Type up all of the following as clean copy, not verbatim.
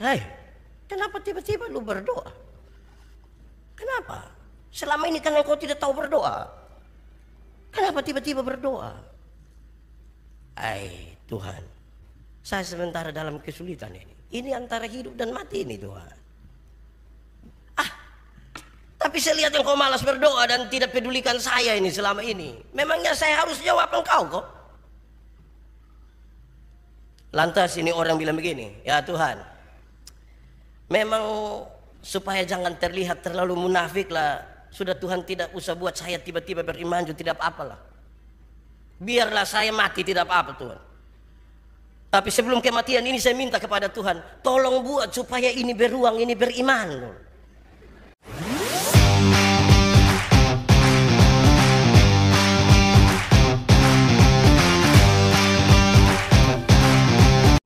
Hei, kenapa tiba-tiba lu berdoa? Kenapa? Selama ini kan engkau tidak tahu berdoa. Kenapa tiba-tiba berdoa? Hai Tuhan, saya sementara dalam kesulitan ini. Ini antara hidup dan mati ini Tuhan. Tapi saya lihat engkau malas berdoa dan tidak pedulikan saya ini selama ini. Memangnya saya harus jawab engkau kok? Lantas ini orang bilang begini, ya Tuhan, memang supaya jangan terlihat terlalu munafik lah, sudah Tuhan tidak usah buat saya tiba-tiba beriman, tidak apa-apalah. Biarlah saya mati, tidak apa-apa Tuhan. Tapi sebelum kematian ini saya minta kepada Tuhan, tolong buat supaya ini beruang, ini beriman.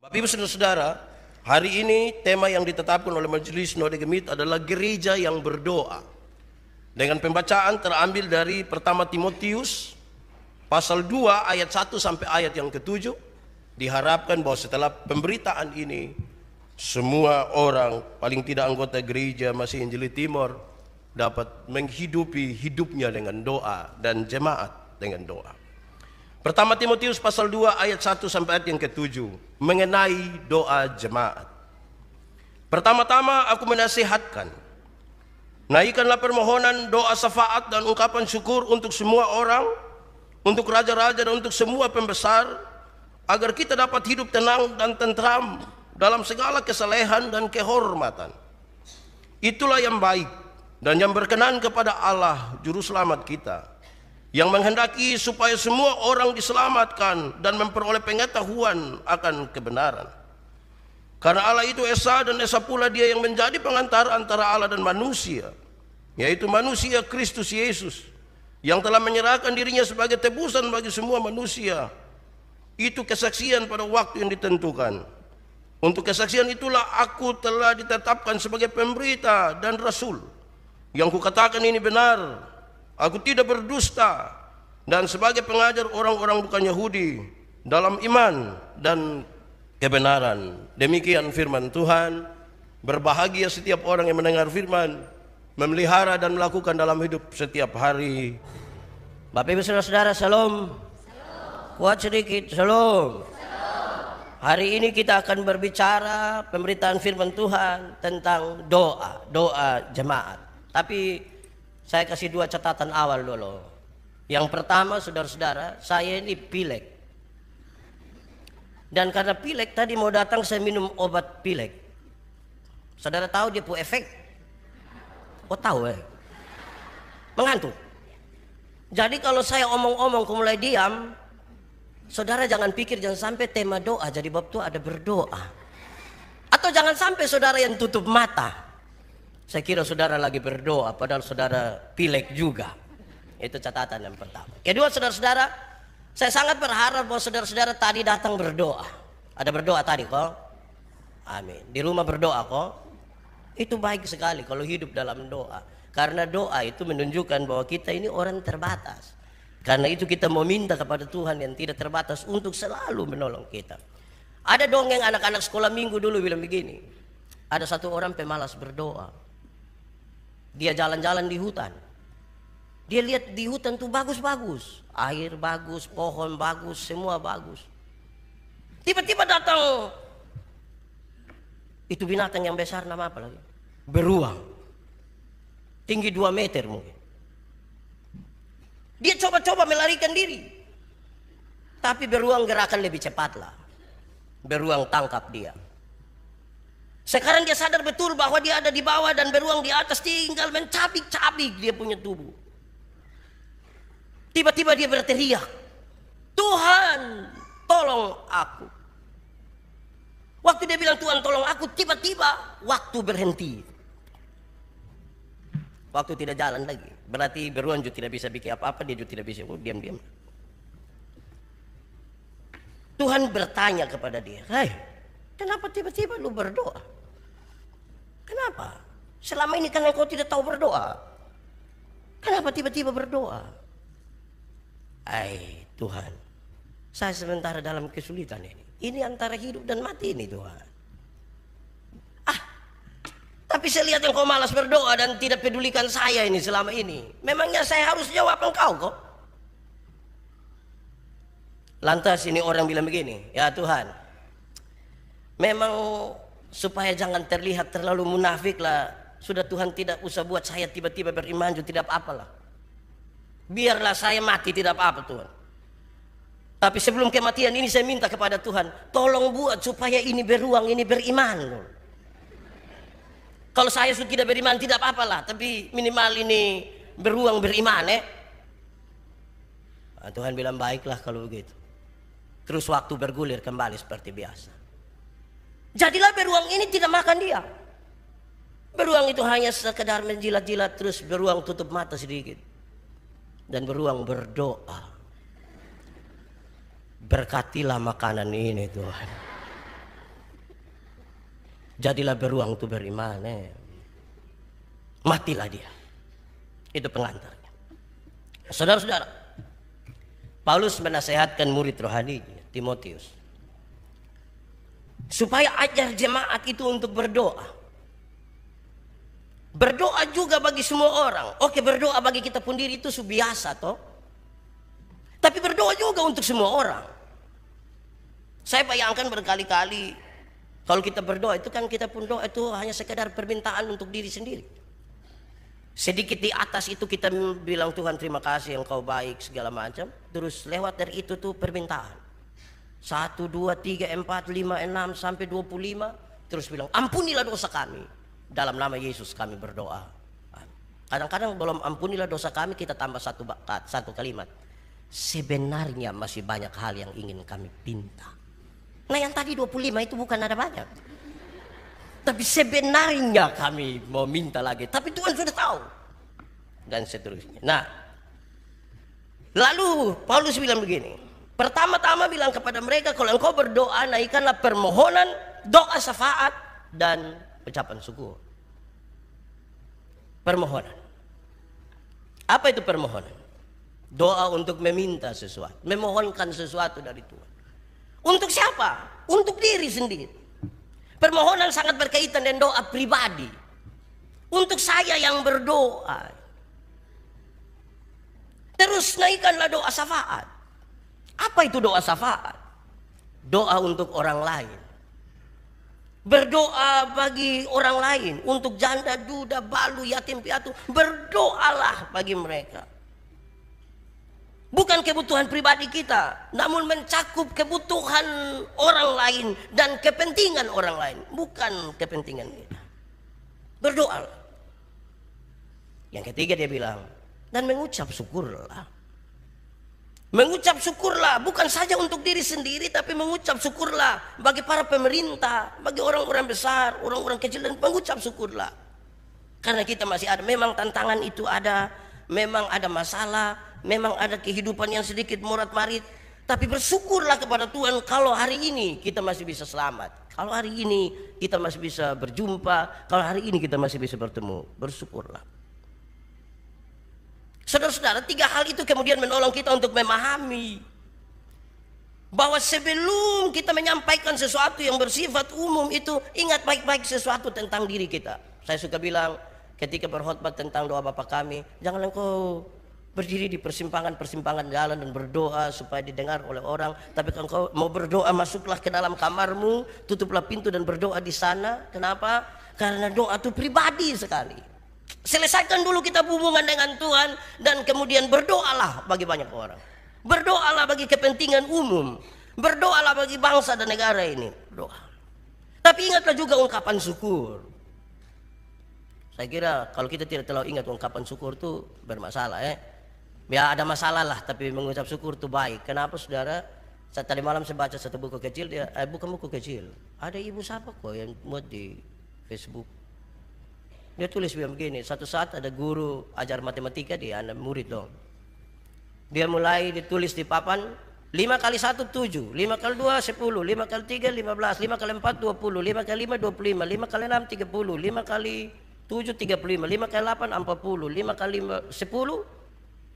Bapak Ibu Saudara-saudara, hari ini tema yang ditetapkan oleh Majelis Node Gemit adalah gereja yang berdoa. Dengan pembacaan terambil dari pertama Timotius pasal 2 ayat 1 sampai ayat yang ke-7. Diharapkan bahwa setelah pemberitaan ini semua orang, paling tidak anggota gereja Masih Injili Timor, dapat menghidupi hidupnya dengan doa dan jemaat dengan doa. Pertama Timotius pasal 2 ayat 1 sampai ayat yang ke-7 mengenai doa jemaat. Pertama-tama aku menasihatkan, naikkanlah permohonan, doa syafaat dan ungkapan syukur untuk semua orang, untuk raja-raja dan untuk semua pembesar, agar kita dapat hidup tenang dan tentram dalam segala kesalehan dan kehormatan. Itulah yang baik dan yang berkenan kepada Allah Juru Selamat kita, yang menghendaki supaya semua orang diselamatkan dan memperoleh pengetahuan akan kebenaran. Karena Allah itu Esa, dan Esa pula Dia yang menjadi pengantar antara Allah dan manusia, yaitu manusia Kristus Yesus, yang telah menyerahkan dirinya sebagai tebusan bagi semua manusia. Itu kesaksian pada waktu yang ditentukan. Untuk kesaksian itulah aku telah ditetapkan sebagai pemberita dan rasul. Yang kukatakan ini benar, aku tidak berdusta, dan sebagai pengajar orang-orang bukan Yahudi dalam iman dan kebenaran. Demikian firman Tuhan. Berbahagia setiap orang yang mendengar firman, memelihara dan melakukan dalam hidup setiap hari. Bapak Ibu Saudara-saudara, shalom. Kuat sedikit, shalom. Hari ini kita akan berbicara pemberitaan firman Tuhan tentang doa jemaat. Tapi saya kasih dua catatan awal dulu. Yang pertama, saudara-saudara, saya ini pilek. Dan karena pilek tadi mau datang, saya minum obat pilek. Saudara tahu dia punya efek? Oh tahu mengantuk. Jadi kalau saya omong-omong mulai diam, saudara jangan pikir, jangan sampai tema doa jadi bab itu ada berdoa. Atau jangan sampai saudara yang tutup mata, saya kira saudara lagi berdoa padahal saudara pilek juga. Itu catatan yang pertama. Kedua, saudara-saudara, saya sangat berharap bahwa saudara-saudara tadi datang berdoa. Ada berdoa tadi kok? Amin. Di rumah berdoa kok? Itu baik sekali kalau hidup dalam doa. Karena doa itu menunjukkan bahwa kita ini orang terbatas. Karena itu kita mau minta kepada Tuhan yang tidak terbatas untuk selalu menolong kita. Ada dongeng anak-anak sekolah minggu dulu bilang begini. Ada satu orang pemalas berdoa. Dia jalan-jalan di hutan. Dia lihat di hutan tuh bagus-bagus. Air bagus, pohon bagus, semua bagus. Tiba-tiba datang itu binatang yang besar, nama apa lagi? Beruang. Tinggi 2 meter mungkin. Dia coba-coba melarikan diri. Tapi beruang gerakan lebih cepat lah. Beruang tangkap dia. Sekarang dia sadar betul bahwa dia ada di bawah dan beruang di atas, tinggal mencabik-cabik dia punya tubuh. Tiba-tiba dia berteriak, Tuhan tolong aku. Waktu dia bilang Tuhan tolong aku, tiba-tiba waktu berhenti. Waktu tidak jalan lagi. Berarti beruang juga tidak bisa bikin apa-apa, dia juga tidak bisa. Diam-diam. Tuhan bertanya kepada dia, hei, kenapa tiba-tiba lu berdoa? Kenapa? Selama ini kan engkau tidak tahu berdoa. Kenapa tiba-tiba berdoa? Hai Tuhan, saya sementara dalam kesulitan ini. Ini antara hidup dan mati ini Tuhan. Tapi saya lihat engkau malas berdoa dan tidak pedulikan saya ini selama ini. Memangnya saya harus jawab engkau kok? Lantas ini orang bilang begini, ya Tuhan, memang supaya jangan terlihat terlalu munafik lah, sudah Tuhan tidak usah buat saya tiba-tiba beriman juga tidak apa-apalah. Biarlah saya mati tidak apa-apa Tuhan. Tapi sebelum kematian ini saya minta kepada Tuhan, tolong buat supaya ini beruang, ini beriman. Kalau saya sudah tidak beriman tidak apa-apalah, tapi minimal ini beruang beriman Nah, Tuhan bilang baiklah kalau begitu. Terus waktu bergulir kembali seperti biasa. Jadilah beruang ini tidak makan dia. Beruang itu hanya sekedar menjilat-jilat, terus beruang tutup mata sedikit. Dan beruang berdoa, berkatilah makanan ini Tuhan. Jadilah beruang itu beriman Matilah dia. Itu pengantarnya. Saudara-saudara, Paulus menasehatkan murid rohani Timotius supaya ajar jemaat itu untuk berdoa. Berdoa juga bagi semua orang. Oke, berdoa bagi kita pun diri itu biasa toh. Tapi berdoa juga untuk semua orang. Saya bayangkan berkali-kali kalau kita berdoa itu kan kita pun doa itu hanya sekedar permintaan untuk diri sendiri. Sedikit di atas itu kita bilang Tuhan terima kasih engkau baik segala macam. Terus lewat dari itu tuh permintaan. 1, 2, 3, 4, 5, 6 sampai 25. Terus bilang ampunilah dosa kami. Dalam nama Yesus kami berdoa. Kadang-kadang belum ampunilah dosa kami kita tambah satu kalimat. Sebenarnya masih banyak hal yang ingin kami pinta. Nah yang tadi 25 itu bukan ada banyak. Tapi sebenarnya kami mau minta lagi. Tapi Tuhan sudah tahu. Dan seterusnya. Nah. Lalu Paulus bilang begini. Pertama-tama bilang kepada mereka. Kalau engkau berdoa naikkanlah permohonan, doa syafaat dan ucapan syukur. Permohonan. Apa itu permohonan? Doa untuk meminta sesuatu. Memohonkan sesuatu dari Tuhan. Untuk siapa? Untuk diri sendiri. Permohonan sangat berkaitan dengan doa pribadi. Untuk saya yang berdoa. Terus naikkanlah doa syafaat. Apa itu doa syafaat? Doa untuk orang lain. Berdoa bagi orang lain. Untuk janda, duda, balu, yatim piatu. Berdoalah bagi mereka. Bukan kebutuhan pribadi kita, namun mencakup kebutuhan orang lain dan kepentingan orang lain, bukan kepentingan kita. Berdoa. Yang ketiga dia bilang, dan mengucap syukurlah. Mengucap syukurlah bukan saja untuk diri sendiri, tapi mengucap syukurlah bagi para pemerintah, bagi orang-orang besar, orang-orang kecil, dan mengucap syukurlah. Karena kita masih ada, memang tantangan itu ada, memang ada masalah. Memang ada kehidupan yang sedikit morat-marit, tapi bersyukurlah kepada Tuhan kalau hari ini kita masih bisa selamat, kalau hari ini kita masih bisa berjumpa, kalau hari ini kita masih bisa bertemu. Bersyukurlah. Saudara-saudara, 3 hal itu kemudian menolong kita untuk memahami bahwa sebelum kita menyampaikan sesuatu yang bersifat umum itu, ingat baik-baik sesuatu tentang diri kita. Saya suka bilang ketika berkhotbah tentang doa Bapa kami, jangan engkau berdiri di persimpangan-persimpangan jalan dan berdoa supaya didengar oleh orang. Tapi kalau engkau mau berdoa, masuklah ke dalam kamarmu, tutuplah pintu dan berdoa di sana. Kenapa? Karena doa itu pribadi sekali. Selesaikan dulu kita hubungan dengan Tuhan, dan kemudian berdoalah bagi banyak orang. Berdoalah bagi kepentingan umum. Berdoalah bagi bangsa dan negara ini. Doa. Tapi ingatlah juga ungkapan syukur. Saya kira kalau kita tidak terlalu ingat ungkapan syukur itu bermasalah Ya ada masalah lah, tapi mengucap syukur itu baik. Kenapa saudara? Tadi malam saya baca satu buku kecil, bukan buku kecil. Ada ibu siapa kok yang muat di Facebook. Dia tulis begini, satu saat ada guru ajar matematika di anak murid dong. Dia mulai ditulis di papan 5 kali 1 7, 5 kali 2 10, 5 kali 3 15, 5 kali 4 20, 5 kali 5 25, 5 kali 6 30, 5 kali 7 35, 5 kali 8 40, 5 kali 10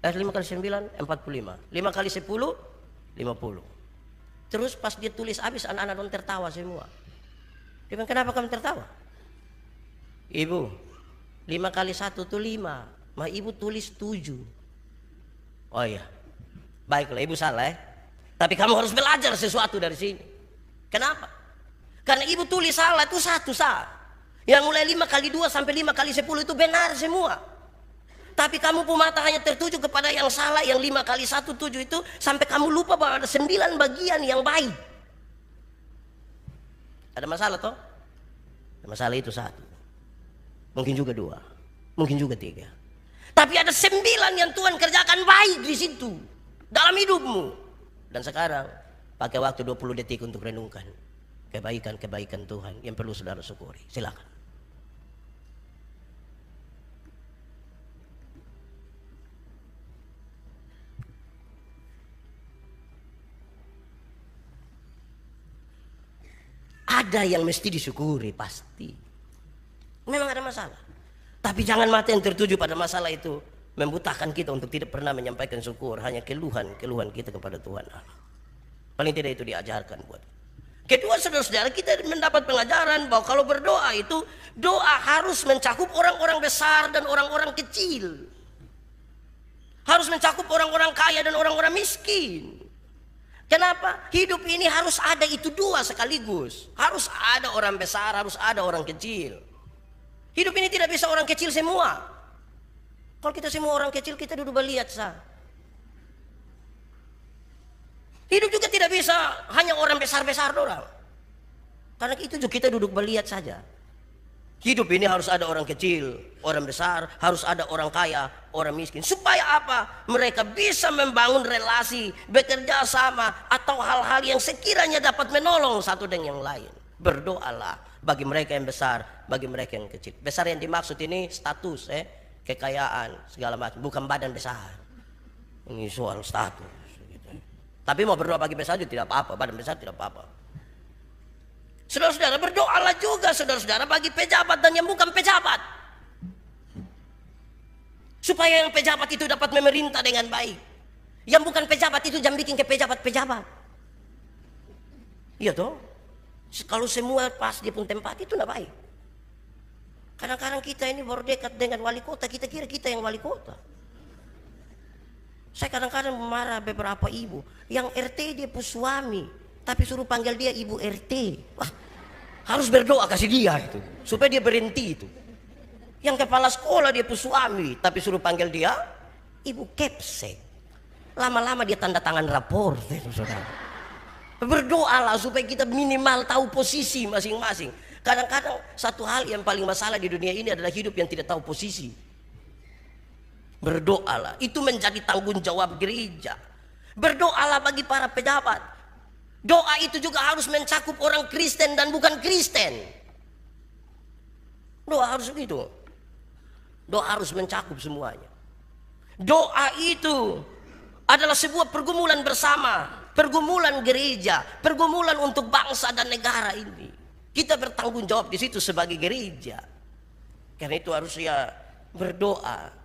5 kali 9 45, 5 kali 10 50. Terus pas dia tulis habis, anak-anak tertawa semua. Dia bilang, kenapa kamu tertawa? Ibu, 5 kali 1 itu 5. Ma ibu tulis 7. Oh iya, baiklah, ibu salah ya. Tapi kamu harus belajar sesuatu dari sini. Kenapa? Karena ibu tulis salah itu 1 salah. Yang mulai 5 kali 2 sampai 5 kali 10 itu benar semua. Tapi kamu pun mata hanya tertuju kepada yang salah, yang 5 kali 1 7 itu, sampai kamu lupa bahwa ada 9 bagian yang baik. Ada masalah toh? Masalah itu 1. Mungkin juga 2. Mungkin juga 3. Tapi ada 9 yang Tuhan kerjakan baik di situ dalam hidupmu. Dan sekarang pakai waktu 20 detik untuk renungkan kebaikan-kebaikan Tuhan yang perlu saudara syukuri. Silakan. Ada yang mesti disyukuri pasti. Memang ada masalah. Tapi jangan mata yang tertuju pada masalah itu membutakan kita untuk tidak pernah menyampaikan syukur. Hanya keluhan kita kepada Tuhan Allah. Paling tidak itu diajarkan buat. Kedua, saudara-saudara, kita mendapat pengajaran bahwa kalau berdoa itu, doa harus mencakup orang-orang besar dan orang-orang kecil. Harus mencakup orang-orang kaya dan orang-orang miskin. Kenapa? Hidup ini harus ada itu 2 sekaligus. Harus ada orang besar, harus ada orang kecil. Hidup ini tidak bisa orang kecil semua. Kalau kita semua orang kecil, kita duduk beliat sah. Hidup juga tidak bisa hanya orang besar-besar doang. Karena itu juga kita duduk beliat saja. Hidup ini harus ada orang kecil, orang besar, harus ada orang kaya, orang miskin. Supaya apa? Mereka bisa membangun relasi, bekerja sama, atau hal-hal yang sekiranya dapat menolong satu dengan yang lain. Berdoalah bagi mereka yang besar, bagi mereka yang kecil. Besar yang dimaksud ini status, kekayaan, segala macam. Bukan badan besar. Ini soal status. Tapi mau berdoa bagi besar juga tidak apa-apa, badan besar tidak apa-apa. Saudara-saudara, berdoalah juga saudara-saudara bagi pejabat dan yang bukan pejabat. Supaya yang pejabat itu dapat memerintah dengan baik. Yang bukan pejabat itu jangan bikin ke pejabat-pejabat. Iya toh? Kalau semua pas di pun tempat itu tidak baik. Kadang-kadang kita ini baru dekat dengan wali kota, kita kira kita yang wali kota. Saya kadang-kadang marah beberapa ibu yang RT dia pun suami, tapi suruh panggil dia ibu RT. Wah, harus berdoa kasih dia itu supaya dia berhenti itu. Yang kepala sekolah dia pun suami, tapi suruh panggil dia ibu Kepsek. Lama-lama dia tanda tangan rapor, saudara. Berdoalah supaya kita minimal tahu posisi masing-masing. Kadang-kadang satu hal yang paling masalah di dunia ini adalah hidup yang tidak tahu posisi. Berdoalah, itu menjadi tanggung jawab gereja. Berdoalah bagi para pejabat. Doa itu juga harus mencakup orang Kristen dan bukan Kristen. Doa harus begitu. Doa harus mencakup semuanya. Doa itu adalah sebuah pergumulan bersama, pergumulan gereja, pergumulan untuk bangsa dan negara ini. Kita bertanggung jawab di situ sebagai gereja. Karena itu harus ya berdoa.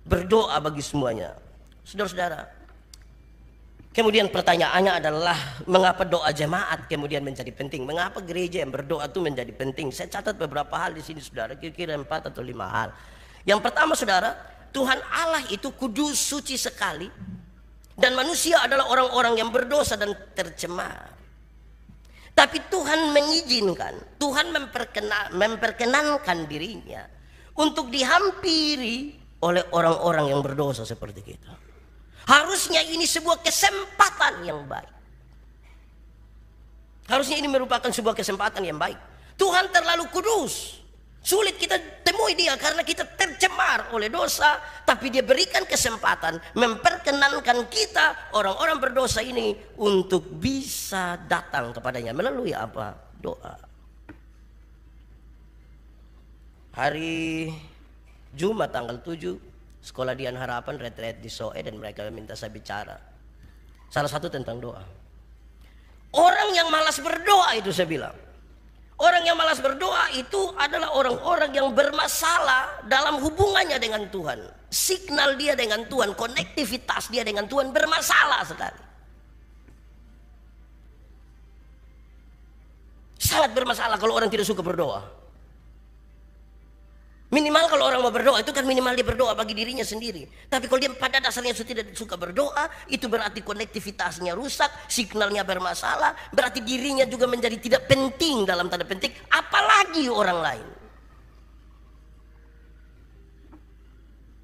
Berdoa bagi semuanya. Saudara-saudara, kemudian pertanyaannya adalah mengapa doa jemaat kemudian menjadi penting? Mengapa gereja yang berdoa itu menjadi penting? Saya catat beberapa hal di sini saudara, kira-kira 4 atau 5 hal. Yang pertama saudara, Tuhan Allah itu kudus, suci sekali, dan manusia adalah orang-orang yang berdosa dan tercemar. Tapi Tuhan mengizinkan, Tuhan memperkenankan dirinya untuk dihampiri oleh orang-orang yang berdosa seperti kita. Harusnya ini sebuah kesempatan yang baik. Harusnya ini merupakan sebuah kesempatan yang baik. Tuhan terlalu kudus. Sulit kita temui dia karena kita tercemar oleh dosa. Tapi dia berikan kesempatan memperkenankan kita orang-orang berdosa ini untuk bisa datang kepadanya melalui apa? Doa. Hari Jumat tanggal 7 Sekolah Dian Harapan retreat di Soe, dan mereka minta saya bicara salah satu tentang doa. Orang yang malas berdoa itu saya bilang, orang yang malas berdoa itu adalah orang-orang yang bermasalah dalam hubungannya dengan Tuhan. Signal dia dengan Tuhan, konektivitas dia dengan Tuhan bermasalah sekali. Sangat bermasalah kalau orang tidak suka berdoa. Minimal kalau orang mau berdoa itu kan minimal dia berdoa bagi dirinya sendiri. Tapi kalau dia pada dasarnya sudah tidak suka berdoa, itu berarti konektivitasnya rusak, signalnya bermasalah, berarti dirinya juga menjadi tidak penting dalam tanda petik, apalagi orang lain.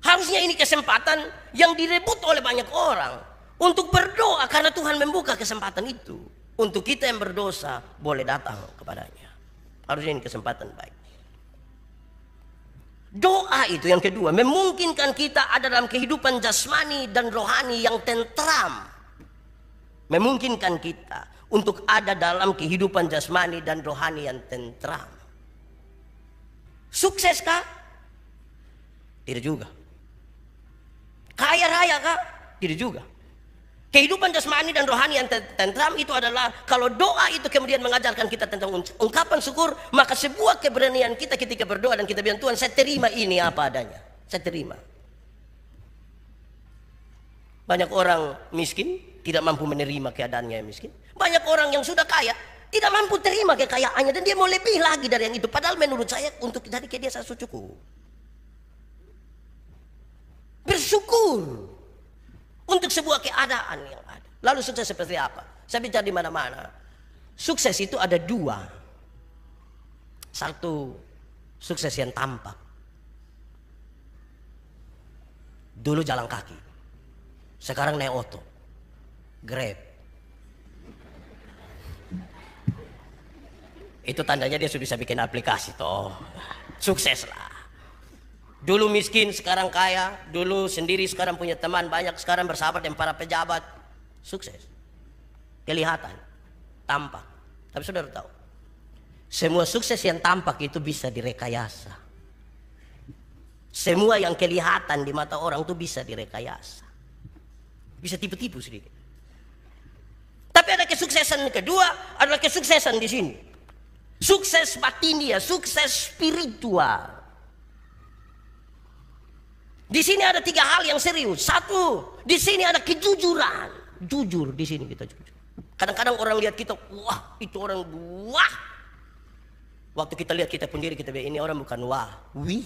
Harusnya ini kesempatan yang direbut oleh banyak orang untuk berdoa karena Tuhan membuka kesempatan itu. Untuk kita yang berdosa boleh datang kepadanya. Harusnya ini kesempatan baik. Doa itu yang kedua, memungkinkan kita ada dalam kehidupan jasmani dan rohani yang tentram. Memungkinkan kita untuk ada dalam kehidupan jasmani dan rohani yang tentram. Sukseskah? Tidak juga. Kaya raya kah? Tidak juga. Kehidupan jasmani dan rohani yang tentram itu adalah kalau doa itu kemudian mengajarkan kita tentang ungkapan syukur, maka sebuah keberanian kita ketika berdoa dan kita bilang, Tuhan saya terima ini apa adanya, saya terima. Banyak orang miskin tidak mampu menerima keadaannya yang miskin. Banyak orang yang sudah kaya tidak mampu terima kekayaannya dan dia mau lebih lagi dari yang itu. Padahal menurut saya untuk dari dia saya cukup. Bersyukur untuk sebuah keadaan yang ada. Lalu sukses seperti apa? Saya bicara di mana-mana. Sukses itu ada dua. Satu, sukses yang tampak. Dulu jalan kaki. Sekarang naik oto. Grab. Itu tandanya dia sudah bisa bikin aplikasi toh. Sukses lah. Dulu miskin, sekarang kaya. Dulu sendiri, sekarang punya teman banyak. Sekarang bersahabat dengan para pejabat. Sukses. Kelihatan. Tampak. Tapi saudara tahu, semua sukses yang tampak itu bisa direkayasa. Semua yang kelihatan di mata orang itu bisa direkayasa. Bisa tipu-tipu sedikit. Tapi ada kesuksesan kedua, adalah kesuksesan di sini. Sukses batinia, sukses spiritual. Di sini ada tiga hal yang serius. Satu, di sini ada kejujuran. Jujur di sini kita jujur. Kadang-kadang orang lihat kita, wah itu orang wah. Waktu kita lihat kita sendiri kita bilang ini orang bukan wah, wih.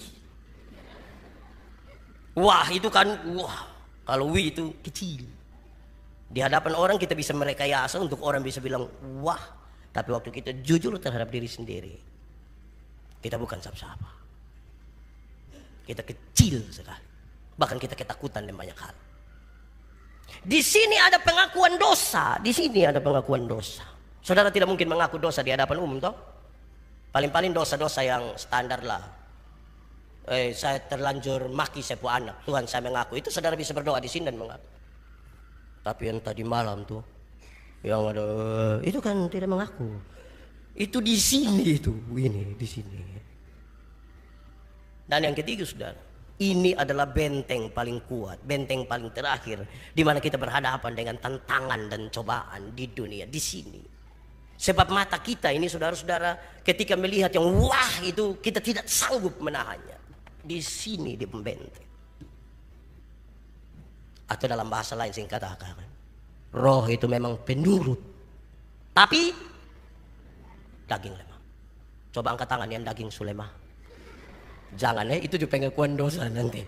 Wah itu kan wah. Kalau wih itu kecil. Di hadapan orang kita bisa merekayasa untuk orang bisa bilang wah. Tapi waktu kita jujur terhadap diri sendiri, kita bukan siapa-siapa. Kita kecil sekali. Bahkan kita ketakutan dan banyak hal. Di sini ada pengakuan dosa. Di sini ada pengakuan dosa. Saudara tidak mungkin mengaku dosa di hadapan umum toh. Paling-paling dosa-dosa yang standar lah. Saya terlanjur maki sebuah anak. Tuhan saya mengaku. Itu saudara bisa berdoa di sini dan mengaku. Tapi yang tadi malam tuh, yang ada itu kan tidak mengaku. Itu di sini itu, ini di sini. Dan yang ketiga saudara. Ini adalah benteng paling kuat, benteng paling terakhir, di mana kita berhadapan dengan tantangan dan cobaan di dunia, di sini. Sebab mata kita ini saudara-saudara, ketika melihat yang wah itu, kita tidak sanggup menahannya. Di sini di pembenteng. Atau dalam bahasa lain saya katakan, roh itu memang penurut, tapi daging lemah. Coba angkat tangan yang daging sulemah. Jangan itu juga pengakuan dosa nanti.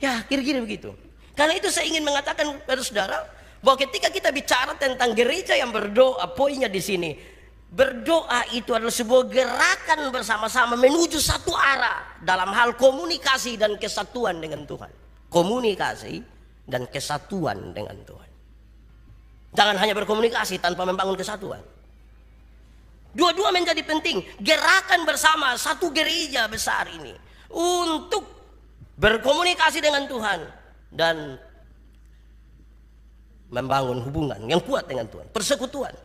Ya kira-kira begitu. Karena itu saya ingin mengatakan kepada saudara bahwa ketika kita bicara tentang gereja yang berdoa, poinnya di sini, berdoa itu adalah sebuah gerakan bersama-sama menuju satu arah dalam hal komunikasi dan kesatuan dengan Tuhan. Komunikasi dan kesatuan dengan Tuhan. Jangan hanya berkomunikasi tanpa membangun kesatuan. Dua-dua menjadi penting. Gerakan bersama satu gereja besar ini untuk berkomunikasi dengan Tuhan dan membangun hubungan yang kuat dengan Tuhan, persekutuan.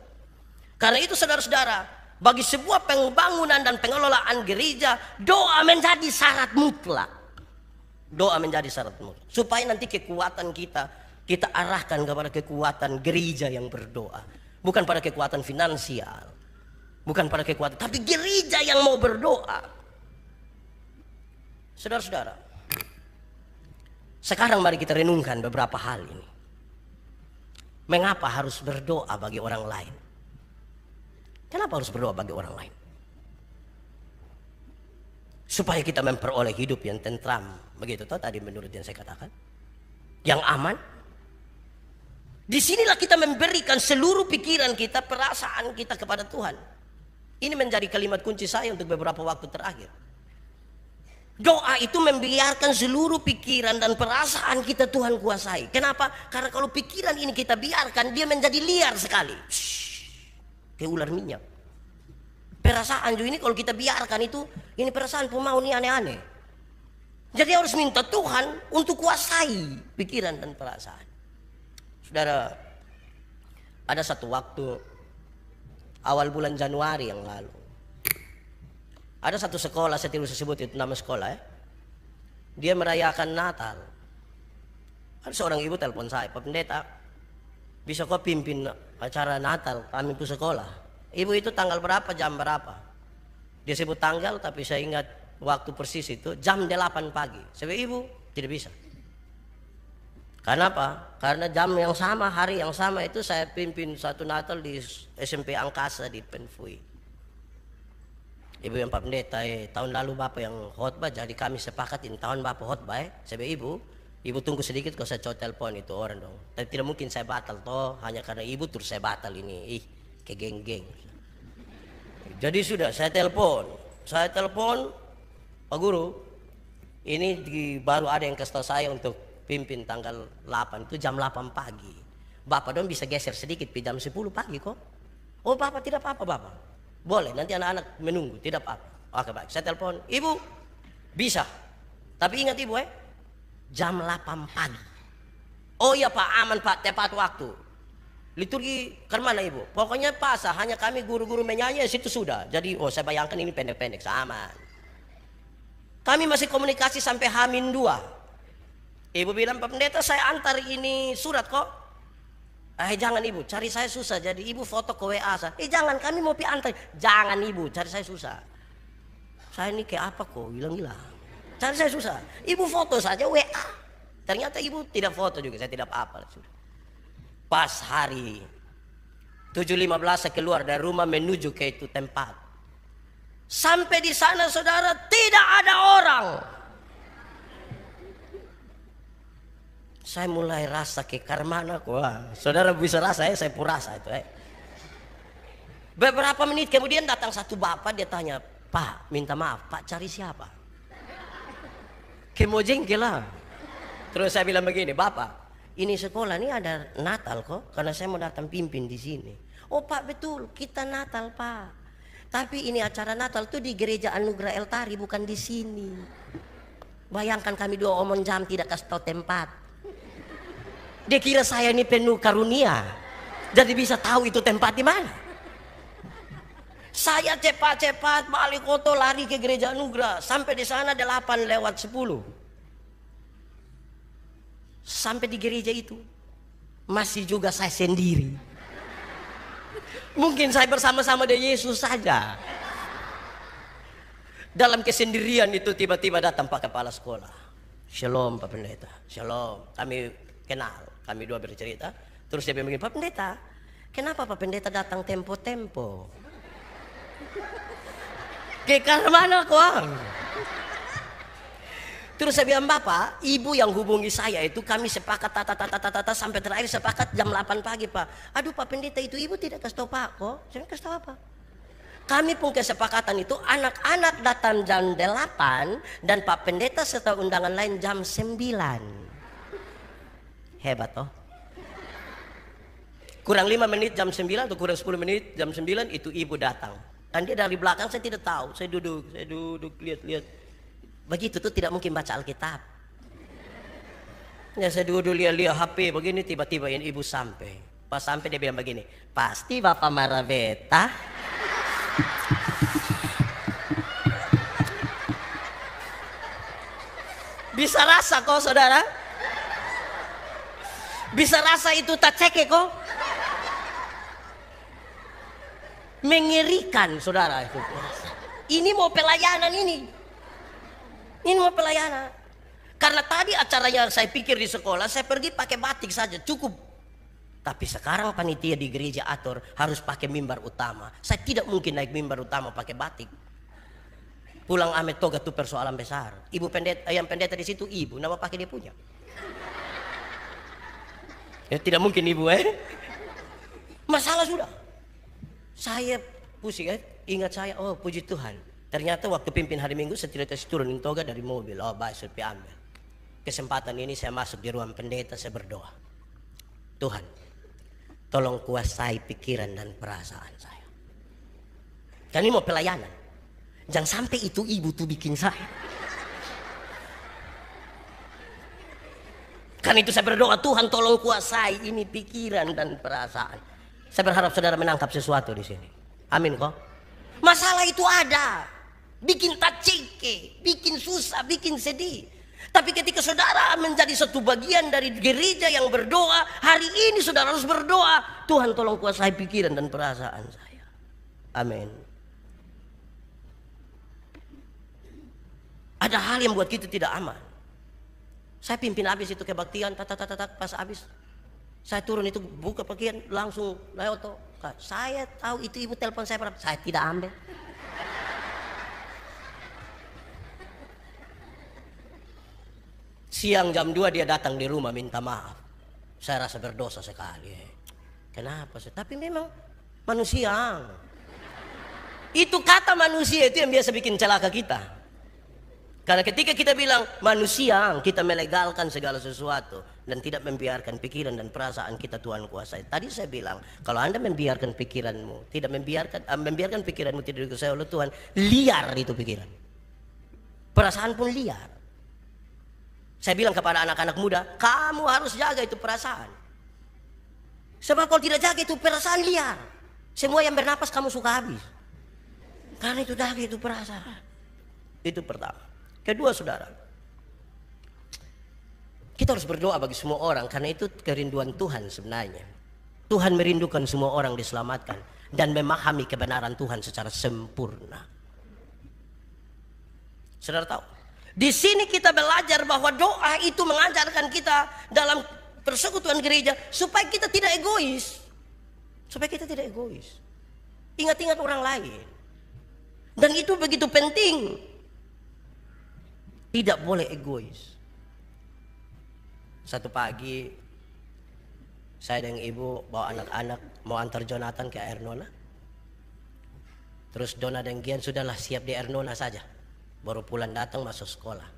Karena itu saudara-saudara, bagi sebuah pembangunan dan pengelolaan gereja, doa menjadi syarat mutlak. Doa menjadi syarat mutlak supaya nanti kekuatan kita arahkan kepada kekuatan gereja yang berdoa, bukan pada kekuatan finansial. Bukan pada kekuatan, tapi gereja yang mau berdoa. Saudara-saudara, sekarang mari kita renungkan beberapa hal ini. Mengapa harus berdoa bagi orang lain? Kenapa harus berdoa bagi orang lain? supaya kita memperoleh hidup yang tentram. Begitu toh tadi menurut yang saya katakan. Yang aman. Disinilah kita memberikan seluruh pikiran kita, perasaan kita kepada Tuhan. Ini menjadi kalimat kunci saya untuk beberapa waktu terakhir. Doa itu membiarkan seluruh pikiran dan perasaan kita Tuhan kuasai. Kenapa? Karena kalau pikiran ini kita biarkan, dia menjadi liar sekali. Kayak ular minyak. Perasaan juga ini kalau kita biarkan itu, ini perasaan pemau ini aneh-aneh. Jadi harus minta Tuhan untuk kuasai pikiran dan perasaan. Saudara, ada satu waktu awal bulan Januari yang lalu, ada satu sekolah, saya tidak usah sebut itu nama sekolah ya. Dia merayakan Natal. Ada seorang ibu telepon saya, Pak Pendeta, bisa kau pimpin acara Natal kami itu sekolah? Ibu itu tanggal berapa, jam berapa? Dia sebut tanggal, tapi saya ingat waktu persis itu jam 8 pagi. Saya bilang, ibu tidak bisa. Karena apa? Karena jam yang sama, hari yang sama itu saya pimpin satu Natal di SMP Angkasa di Penfui. Ibu yang Pak Pendeta, tahun lalu Bapak yang khotbah, jadi kami sepakatin tahun Bapak khotbah. Saya bilang, ibu tunggu sedikit kalau saya coba telepon itu orang dong. Tapi tidak mungkin saya batal toh, hanya karena ibu terus saya batal ini. Ke geng-geng. Jadi sudah saya telepon, Pak Guru, ini baru ada yang kasih tahu saya untuk pimpin tanggal 8 itu jam 8 pagi. Bapak dong bisa geser sedikit jam 10 pagi kok. Oh Bapak tidak apa-apa Bapak. Boleh, nanti anak-anak menunggu, tidak apa-apa. Oke baik, saya telepon, ibu bisa. Tapi ingat ibu jam 8 pagi. Oh iya Pak, aman Pak, tepat waktu. Liturgi ke mana ibu? Pokoknya pasah, hanya kami guru-guru menyanyi situ sudah. Jadi saya bayangkan ini pendek-pendek, sama. Kami masih komunikasi sampai H-2. Ibu bilang, Pak Pendeta saya antar ini surat kok. Jangan ibu, cari saya susah. Jadi ibu foto ke WA saya. Jangan, kami mau antar. Jangan ibu, cari saya susah. Saya ini kayak apa kok, hilang-hilang. Cari saya susah. Ibu foto saja WA. Ternyata ibu tidak foto juga, saya tidak apa-apa. Pas hari 7.15 saya keluar dari rumah menuju ke itu tempat. Sampai di sana saudara tidak ada orang. Saya mulai rasa ke karmana kok. Saudara bisa rasa saya pura rasa itu. Beberapa menit kemudian datang satu bapak, dia tanya, Pak minta maaf, Pak cari siapa? Kemojengkel lah. Terus saya bilang begini, Bapak ini sekolah ini ada Natal kok, karena saya mau datang pimpin di sini. Oh Pak betul, kita Natal Pak. Tapi ini acara Natal tuh di Gereja Anugerah El Tari, bukan di sini. Bayangkan kami dua omong jam tidak kasih tahu tempat. Dia kira saya ini penuh karunia, jadi bisa tahu itu tempat di mana. Saya cepat-cepat balik koto lari ke Gereja Anugerah. Sampai di sana 8:10. Sampai di gereja itu masih juga saya sendiri. Mungkin saya bersama-sama dengan Yesus saja. Dalam kesendirian itu tiba-tiba datang Pak Kepala Sekolah. Shalom Pak Pendeta. Shalom. Kami kenal, kami dua bercerita. Terus dia bilang begini, Pak Pendeta, kenapa Pak Pendeta datang tempo-tempo? Ke mana kok? Terus saya bilang, Bapak, ibu yang hubungi saya itu kami sepakat tata sampai terakhir sepakat jam 8 pagi Pak. Aduh Pak Pendeta itu ibu tidak kasih tahu Pak kok. Saya kasih tahu apa? Kami pun kesepakatan itu anak-anak datang jam 8 dan Pak Pendeta serta undangan lain jam 9. Hebat toh. Kurang 5 menit jam 9 atau kurang 10 menit jam 9 itu ibu datang. Dan dia dari belakang saya tidak tahu. Saya duduk lihat. Begitu tuh tidak mungkin baca Alkitab. Ya saya duduk lihat HP begini, tiba-tiba ini ibu sampai. Pas sampai dia bilang begini, pasti Bapak Maraveta. Bisa rasa kok saudara? Bisa rasa itu tak cek kok? Mengerikan saudara itu. Ini mau pelayanan ini. Ini mau pelayanan. Karena tadi acara yang saya pikir di sekolah, saya pergi pakai batik saja, cukup. Tapi sekarang panitia di gereja atur harus pakai mimbar utama. Saya tidak mungkin naik mimbar utama pakai batik. Pulang ame toga tuh persoalan besar. Ibu pendeta, yang pendeta di situ ibu, nama pakai dia punya. Ya tidak mungkin ibu Masalah sudah. Saya pusing ingat saya, oh puji Tuhan. Ternyata waktu pimpin hari Minggu saya tidak kasih turunin toga dari mobil. Oh baik, saya ambil. Kesempatan ini saya masuk di ruang pendeta, saya berdoa. Tuhan, tolong kuasai pikiran dan perasaan saya. Kan ini mau pelayanan. Jangan sampai itu ibu tuh bikin saya. Kan itu saya berdoa, Tuhan tolong kuasai ini pikiran dan perasaan. Saya berharap saudara menangkap sesuatu di sini. Amin kok. Masalah itu ada. Bikin tacike, bikin susah, bikin sedih. Tapi ketika saudara menjadi satu bagian dari gereja yang berdoa, hari ini saudara harus berdoa, Tuhan tolong kuasai pikiran dan perasaan saya. Amin. Ada hal yang buat kita tidak aman. Saya pimpin habis itu kebaktian, pas habis saya turun itu buka pakaian langsung lewat. Saya tahu itu ibu telepon saya tidak ambil. Siang jam 2 dia datang di rumah minta maaf. Saya rasa berdosa sekali. Kenapa sih? Tapi memang manusia. Itu kata manusia itu yang biasa bikin celaka kita. Karena ketika kita bilang manusia, kita melegalkan segala sesuatu dan tidak membiarkan pikiran dan perasaan kita Tuhan kuasai. Tadi saya bilang, kalau Anda membiarkan pikiranmu, membiarkan pikiranmu tidak dikuasai oleh Tuhan, liar itu pikiran. Perasaan pun liar. Saya bilang kepada anak-anak muda, kamu harus jaga itu perasaan. Sebab kalau tidak jaga itu perasaan liar. Semua yang bernapas kamu suka habis. Karena itu jaga itu perasaan. Itu pertama. Kedua saudara, kita harus berdoa bagi semua orang karena itu kerinduan Tuhan sebenarnya. Tuhan merindukan semua orang diselamatkan dan memahami kebenaran Tuhan secara sempurna. Saudara tahu, di sini kita belajar bahwa doa itu mengajarkan kita dalam persekutuan gereja supaya kita tidak egois. Supaya kita tidak egois. Ingat-ingat orang lain. Dan itu begitu penting. Tidak boleh egois. Satu pagi saya dan ibu bawa anak-anak mau antar Jonathan ke Ernona. Terus Dona dan Gian sudahlah siap di Ernona saja. Baru pulang datang masuk sekolah.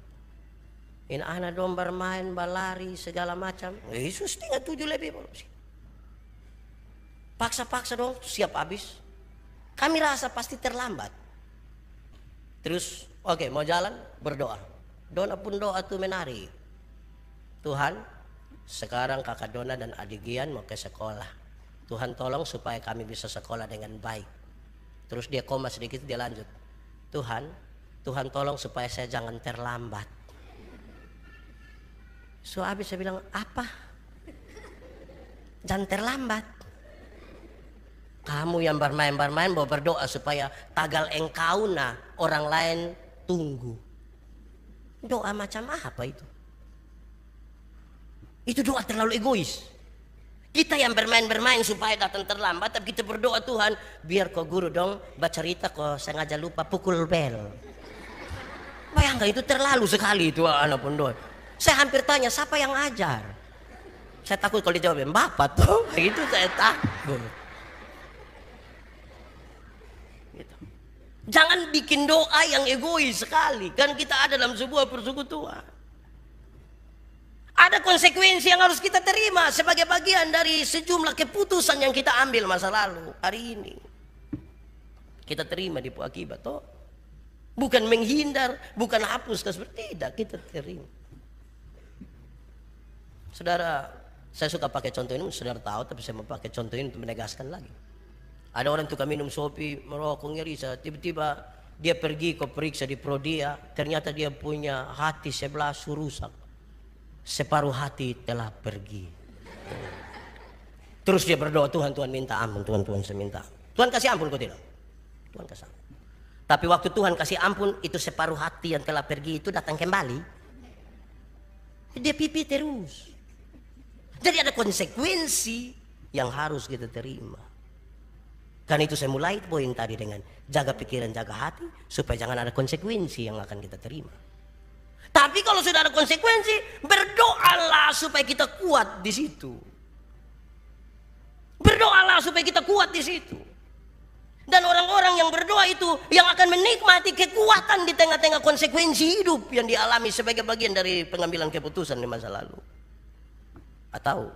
Ini anak dong bermain, berlari segala macam. Yesus 6:30 lebih. Paksa-paksa dong siap habis. Kami rasa pasti terlambat. Terus oke, mau jalan berdoa. Dona pun doa tuh menarik. Tuhan, sekarang kakak Dona dan adik Gian mau ke sekolah. Tuhan tolong supaya kami bisa sekolah dengan baik. Terus dia koma sedikit, dia lanjut. Tuhan tolong supaya saya jangan terlambat. So habis saya bilang, apa? Jangan terlambat. Kamu yang bermain-bermain mau berdoa supaya tagal engkau orang lain tunggu. Doa macam apa itu? Itu doa terlalu egois. Kita yang bermain-bermain supaya datang terlambat, tapi kita berdoa Tuhan, biar kau guru dong bercerita kau sengaja lupa pukul bel. Bayangkan itu terlalu sekali itu anak pun doa. Saya hampir tanya siapa yang ajar. Saya takut kalau dijawab Bapak tuh, itu saya takut. Jangan bikin doa yang egois sekali. Kan kita ada dalam sebuah persekutuan. Ada konsekuensi yang harus kita terima sebagai bagian dari sejumlah keputusan yang kita ambil masa lalu. Hari ini kita terima di akibat toh. Bukan menghindar, bukan hapus seperti tidak, kita terima. Saudara, saya suka pakai contoh ini, saudara tahu, tapi saya mau pakai contoh ini untuk menegaskan lagi. Ada orang tukang minum sopi, merokok, ngerisa, tiba-tiba dia pergi ke periksa di Prodia, ternyata dia punya hati sebelah rusak. Separuh hati telah pergi. Terus dia berdoa, Tuhan minta ampun, Tuhan saya minta. Tuhan kasih ampun kok tidak? Tuhan kasih ampun. Tapi waktu Tuhan kasih ampun, itu separuh hati yang telah pergi itu datang kembali. Dia pipi terus. Jadi ada konsekuensi yang harus kita terima. Karena itu saya mulai poin tadi dengan jaga pikiran, jaga hati, supaya jangan ada konsekuensi yang akan kita terima. Tapi kalau sudah ada konsekuensi, berdoalah supaya kita kuat di situ. Berdoalah supaya kita kuat di situ. Dan orang-orang yang berdoa itu yang akan menikmati kekuatan di tengah-tengah konsekuensi hidup yang dialami sebagai bagian dari pengambilan keputusan di masa lalu. Atau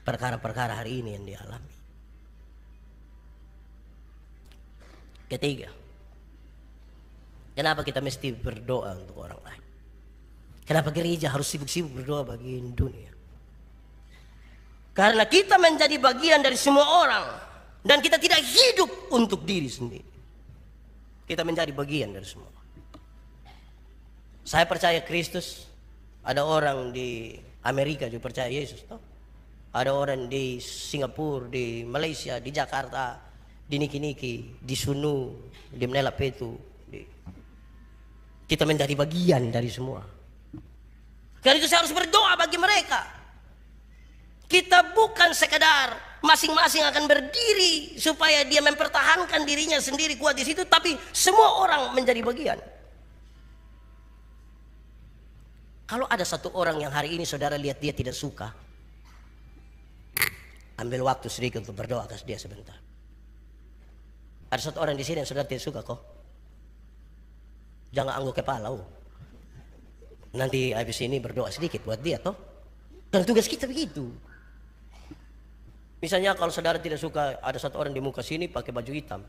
perkara-perkara hari ini yang dialami. Ketiga, kenapa kita mesti berdoa untuk orang lain? Kenapa gereja harus sibuk-sibuk berdoa bagi dunia? Karena kita menjadi bagian dari semua orang. Dan kita tidak hidup untuk diri sendiri. Kita menjadi bagian dari semua. Saya percaya Kristus. Ada orang di Amerika juga percaya Yesus. Toh? Ada orang di Singapura, di Malaysia, di Jakarta, di Niki-Niki, di Sunu, di Menela Petu. Kita menjadi bagian dari semua. Karena itu saya harus berdoa bagi mereka. Kita bukan sekedar masing-masing akan berdiri supaya dia mempertahankan dirinya sendiri kuat di situ, tapi semua orang menjadi bagian. Kalau ada satu orang yang hari ini saudara lihat dia tidak suka, ambil waktu sedikit untuk berdoa atas dia sebentar. Ada satu orang di sini yang saudara tidak suka kok. Jangan angguk kepala. Nanti habis ini berdoa sedikit buat dia toh. Dan tugas kita begitu. Misalnya kalau saudara tidak suka ada satu orang di muka sini pakai baju hitam.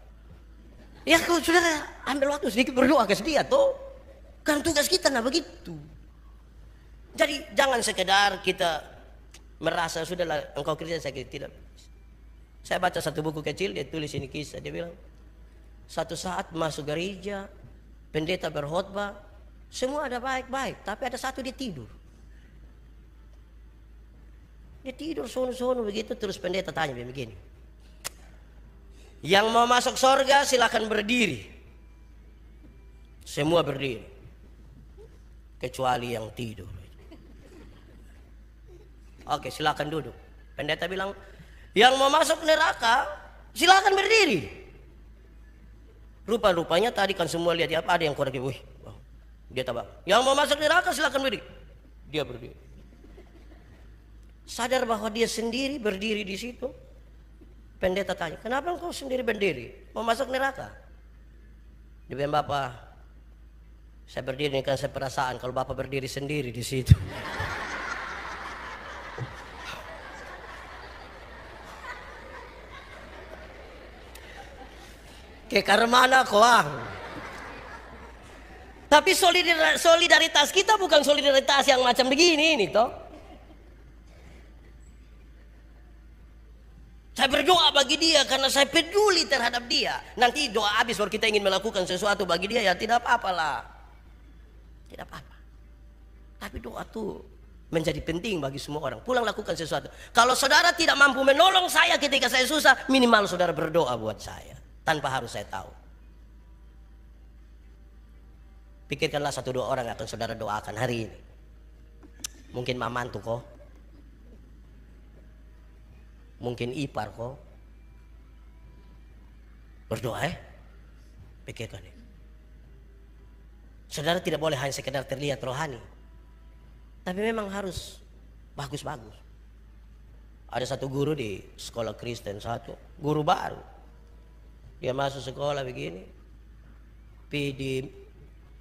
Ya kalau saudara ambil waktu sedikit berdoa ke dia toh. Kan tugas kita nah begitu. Jadi jangan sekedar kita merasa sudahlah engkau Kristen saya tidak. Saya baca satu buku kecil dia tulis ini kisah, dia bilang satu saat masuk gereja pendeta berkhotbah semua ada baik-baik tapi ada satu dia tidur. Dia tidur sono-sono begitu terus pendeta tanya begini. Yang mau masuk sorga silakan berdiri. Semua berdiri. Kecuali yang tidur. Oke silakan duduk. Pendeta bilang yang mau masuk neraka silakan berdiri. Rupa-rupanya tadi kan semua lihat apa ada yang kurang. Wih, dia tabak. Yang mau masuk neraka silakan berdiri. Dia berdiri. Sadar bahwa dia sendiri berdiri di situ. Pendeta tanya, kenapa engkau sendiri berdiri? Mau masuk neraka? Dia bilang, Bapak, saya berdiri ini kan saya perasaan kalau Bapak berdiri sendiri di situ. Kayak karena mana koang? Tapi solidaritas kita bukan solidaritas yang macam begini ini toh. Saya berdoa bagi dia karena saya peduli terhadap dia. Nanti doa habis baru kita ingin melakukan sesuatu bagi dia ya tidak apa-apa lah. Tidak apa-apa. Tapi doa itu menjadi penting bagi semua orang. Pulang lakukan sesuatu. Kalau saudara tidak mampu menolong saya ketika saya susah, minimal saudara berdoa buat saya. Tanpa harus saya tahu. Pikirkanlah satu dua orang yang akan saudara doakan hari ini. Mungkin mamantu kok. Mungkin ipar kok. Berdoa pikirkan ini. Saudara tidak boleh hanya sekedar terlihat rohani. Tapi memang harus bagus-bagus. Ada satu guru di sekolah Kristen satu. Guru baru. Dia masuk sekolah begini. Di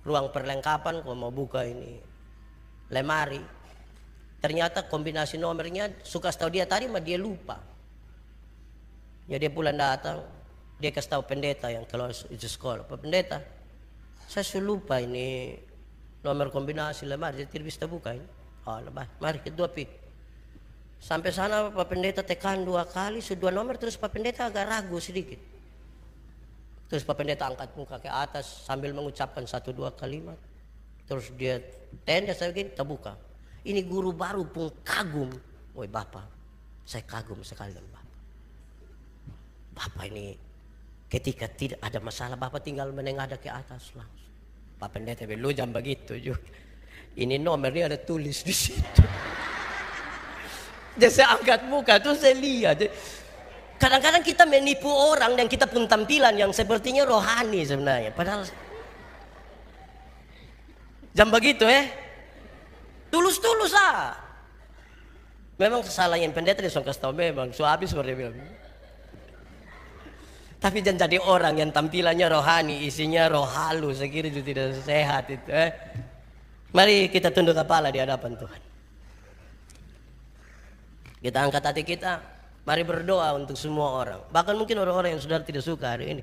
ruang perlengkapan kok mau buka ini lemari. Ternyata kombinasi nomornya suka tahu dia tadi mah dia lupa. Ya dia pulang datang, dia kasih tahu pendeta yang kalau itu sekolah, Pak Pendeta, saya sudah lupa ini nomor kombinasi lemari, jadi tidak bisa buka ini. Oh, mari kedua pi. Sampai sana Pak Pendeta tekan 2 kali, sudah 2 nomor terus Pak Pendeta agak ragu sedikit. Terus Pak Pendeta angkat muka ke atas sambil mengucapkan 1-2 kalimat. Terus dia tenda saya begini, terbuka. Ini guru baru pun kagum. Woi Bapak, saya kagum sekali dengan Bapak. Bapak ini ketika tidak ada masalah, Bapak tinggal menengadah ke atas langsung. Pak Pendeta bilang, lu jangan begitu juga. Ini nomornya ada tulis di situ. Jadi saya angkat muka, terus saya lihat. Kadang-kadang kita menipu orang dan kita pun tampilan yang sepertinya rohani sebenarnya. Padahal jam begitu tulus-tulus ah. Memang kesalahan pendeta dia kasih tahu memang habis seperti bilang. Tapi jangan jadi orang yang tampilannya rohani, isinya roh halus. Saya kira itu tidak sehat itu. Mari kita tunduk kepala di hadapan Tuhan. Kita angkat hati kita. Mari berdoa untuk semua orang. Bahkan mungkin orang-orang yang sudah tidak suka hari ini.